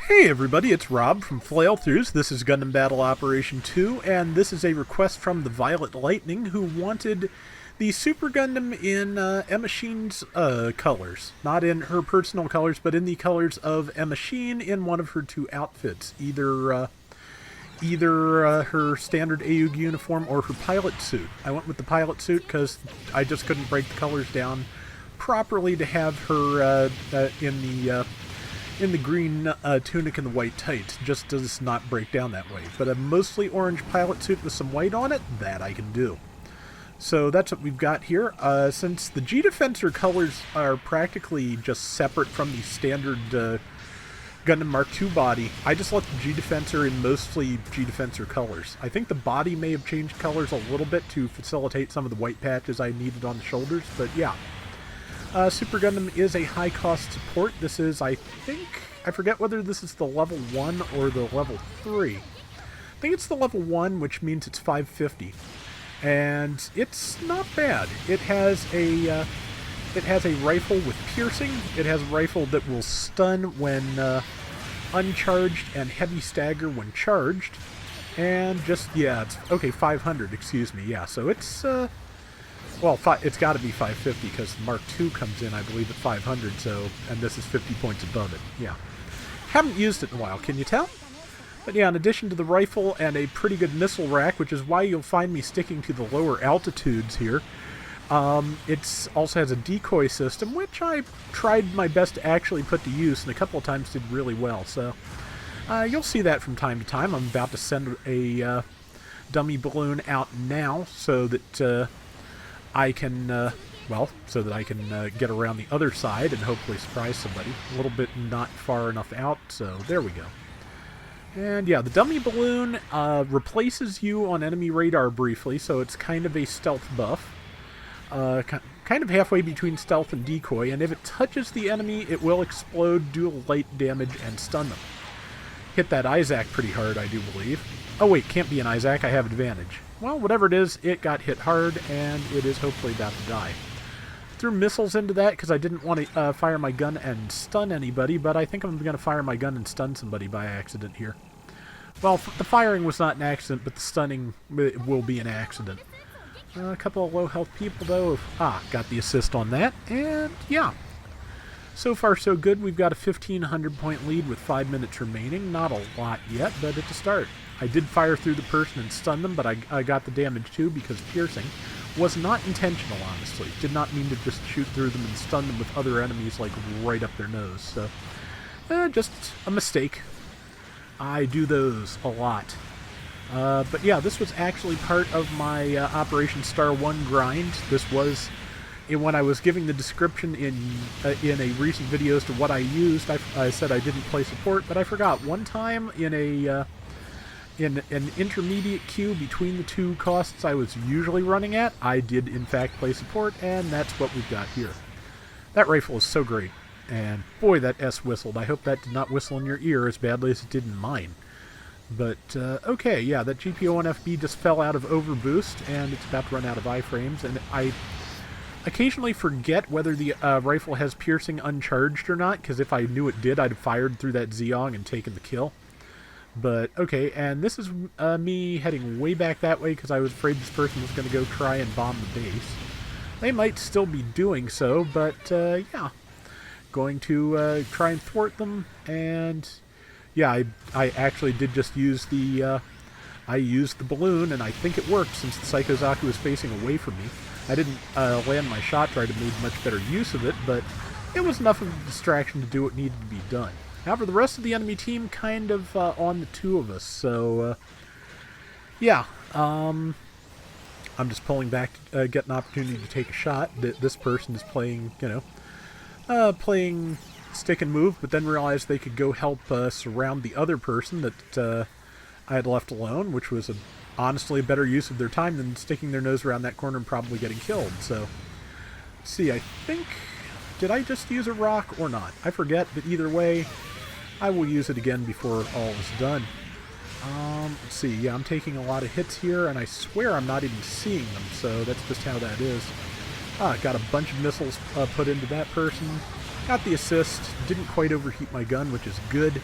Hey everybody, it's Rob from Flailthroughs. This is Gundam Battle Operation 2, and this is a request from the Violet Lightning, who wanted the Super Gundam in Emma Sheen's colors. Not in her personal colors, but in the colors of Emma Sheen in one of her two outfits. Either her standard AUG uniform or her pilot suit. I went with the pilot suit because I just couldn't break the colors down properly to have her in the green tunic and the white tights. Just does not break down that way. But a mostly orange pilot suit with some white on it, that I can do. So that's what we've got here. Since the G-Defensor colors are practically just separate from the standard Gundam Mark II body, I just left the G-Defensor in mostly G-Defensor colors. I think the body may have changed colors a little bit to facilitate some of the white patches I needed on the shoulders, but yeah. Super Gundam is a high-cost support. This is, I forget whether this is the level 1 or the level 3. I think it's the level 1, which means it's 550. And it's not bad. It has a rifle with piercing. It has a rifle that will stun when uncharged and heavy stagger when charged. And just, yeah, it's, okay, 500, excuse me, yeah, so it's, well, it's got to be 550 because Mark II comes in, I believe, at 500, so, and this is 50 points above it, yeah. Haven't used it in a while, can you tell? But yeah, in addition to the rifle and a pretty good missile rack, which is why you'll find me sticking to the lower altitudes here, it also has a decoy system, which I tried my best to actually put to use, and a couple of times did really well, so you'll see that from time to time. I'm about to send a dummy balloon out now so that I can, get around the other side and hopefully surprise somebody. A little bit not far enough out, so there we go. And yeah, the dummy balloon replaces you on enemy radar briefly, so it's kind of a stealth buff. Kind of halfway between stealth and decoy, and if it touches the enemy, it will explode, do light damage, and stun them. Hit that Isaac pretty hard, I do believe. Oh wait, can't be an Isaac, I have advantage. Well, whatever it is, it got hit hard, and it is hopefully about to die. Threw missiles into that because I didn't want to fire my gun and stun anybody, but I think I'm going to fire my gun and stun somebody by accident here. Well, the firing was not an accident, but the stunning will be an accident. A couple of low health people, though. Got the assist on that, and yeah. So far, so good. We've got a 1,500 point lead with 5 minutes remaining. Not a lot yet, but it's a start. I did fire through the person and stun them, but I got the damage too because piercing was not intentional, honestly. Did not mean to just shoot through them and stun them with other enemies like right up their nose. So, just a mistake. I do those a lot. But yeah, this was actually part of my Operation Star 1 grind. This was, when I was giving the description in a recent video as to what I used, I said I didn't play support, but I forgot. One time in in an intermediate queue between the two costs I was usually running at, I did in fact play support, and that's what we've got here. That rifle is so great, and boy, that S whistled. I hope that did not whistle in your ear as badly as it did in mine. But, okay, yeah, that GPO-1FB just fell out of overboost, and it's about to run out of iframes, and I occasionally forget whether the rifle has piercing uncharged or not, because if I knew it did, I'd have fired through that Zeong and taken the kill. But, okay, and this is me heading way back that way because I was afraid this person was going to go try and bomb the base. They might still be doing so, but, yeah. Going to try and thwart them, and yeah, I actually did just use the, I used the balloon, and I think it worked since the Psycho Zaku was facing away from me. I didn't land my shot try to make much better use of it, but it was enough of a distraction to do what needed to be done. However, the rest of the enemy team kind of on the two of us, so yeah, I'm just pulling back to get an opportunity to take a shot. This person is playing, you know, playing stick and move, but then realized they could go help surround the other person that I had left alone, which was honestly a better use of their time than sticking their nose around that corner and probably getting killed. So, let's see, I think, did I just use a rock or not? I forget, but either way, I will use it again before all is done. Let's see, yeah, I'm taking a lot of hits here, and I swear I'm not even seeing them, so that's just how that is. Got a bunch of missiles put into that person. Got the assist. Didn't quite overheat my gun, which is good.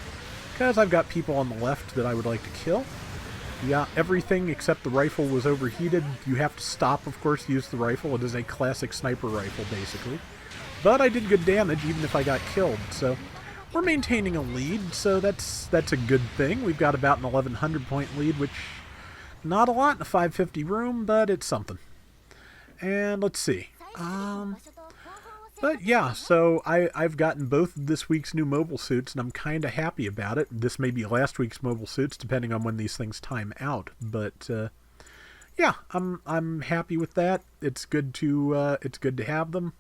because I've got people on the left that I would like to kill. Yeah, everything except the rifle was overheated. You have to stop, of course, to use the rifle. It is a classic sniper rifle, basically. But I did good damage, even if I got killed, so we're maintaining a lead, so that's a good thing. We've got about an 1,100 point lead, which, not a lot in a 550 room, but it's something. And let's see. But yeah, so I've gotten both of this week's new mobile suits, and I'm kind of happy about it. This may be last week's mobile suits, depending on when these things time out. But yeah, I'm happy with that. It's good to have them.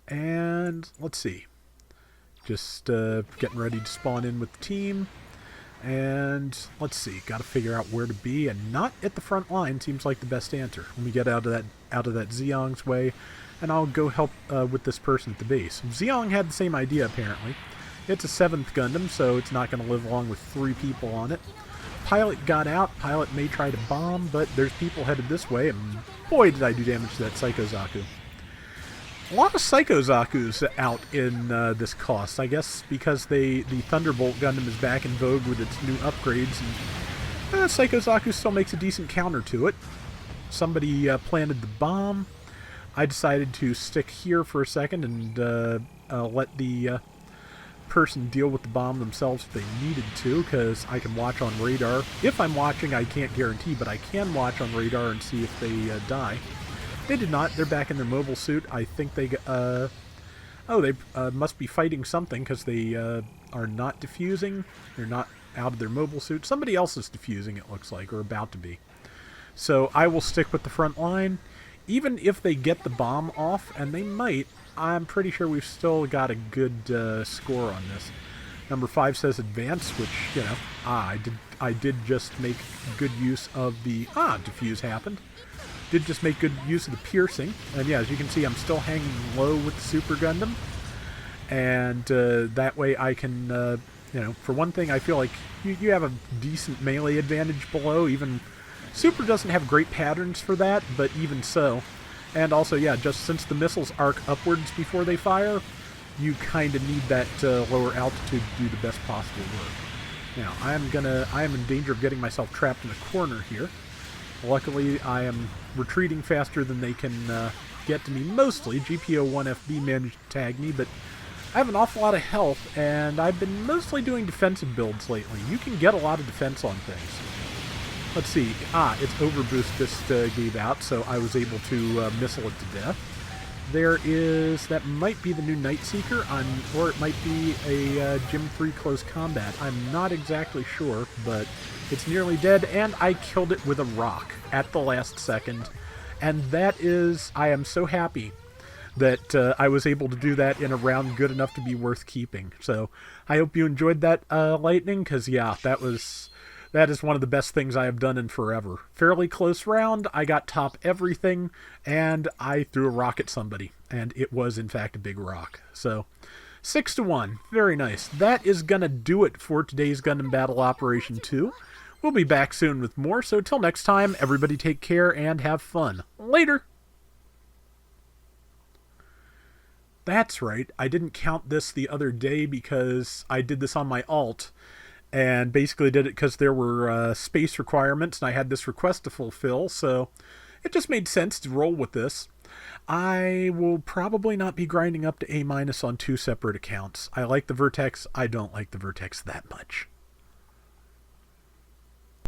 And let's see, just getting ready to spawn in with the team. And let's see, got to figure out where to be, and not at the front line seems like the best answer. Let me get out of that Zeong's way, and I'll go help with this person at the base. Zeong had the same idea, apparently. It's a 7th Gundam, so it's not going to live long with 3 people on it. Pilot got out. Pilot may try to bomb, but there's people headed this way, and boy, did I do damage to that Psycho Zaku. A lot of Psycho Zaku's out in this cost, I guess, because the Thunderbolt Gundam is back in vogue with its new upgrades, and Psycho Zaku still makes a decent counter to it. Somebody planted the bomb. I decided to stick here for a second and let the person deal with the bomb themselves if they needed to, because I can watch on radar. If I'm watching, I can't guarantee, but I can watch on radar and see if they die. They did not. They're back in their mobile suit. I think they must be fighting something, because they are not defusing. They're not out of their mobile suit. Somebody else is defusing, it looks like, or about to be. So I will stick with the front line. Even if they get the bomb off, and they might, I'm pretty sure we've still got a good score on this. Number 5 says advance, which, you know, I did just make good use of the... defuse happened. Did just make good use of the piercing. And yeah, as you can see, I'm still hanging low with the Super Gundam. And that way I can, you know, for one thing, I feel like you have a decent melee advantage below. Even Super doesn't have great patterns for that, but even so. And also, yeah, just since the missiles arc upwards before they fire, you kind of need that lower altitude to do the best possible work. Now, I am in danger of getting myself trapped in a corner here. Luckily, I am retreating faster than they can get to me, mostly. GPO-1FB managed to tag me, but I have an awful lot of health, and I've been mostly doing defensive builds lately. You can get a lot of defense on things. Let's see. Its overboost just gave out, so I was able to missile it to death. There is... that might be the new Night Seeker, or it might be a Gym 3 Close Combat. I'm not exactly sure, but it's nearly dead, and I killed it with a rock at the last second. And that is... I am so happy that I was able to do that in a round good enough to be worth keeping. So I hope you enjoyed that, Lightning, because, yeah, that is one of the best things I have done in forever. Fairly close round, I got top everything, and I threw a rock at somebody. And it was, in fact, a big rock. So, 6-1. Very nice. That is going to do it for today's Gundam Battle Operation 2. We'll be back soon with more, so till next time, everybody take care and have fun. Later! That's right, I didn't count this the other day because I did this on my alt, and basically did it because there were space requirements, and I had this request to fulfill, so it just made sense to roll with this. I will probably not be grinding up to A- on 2 separate accounts. I like the Vertex, I don't like the Vertex that much.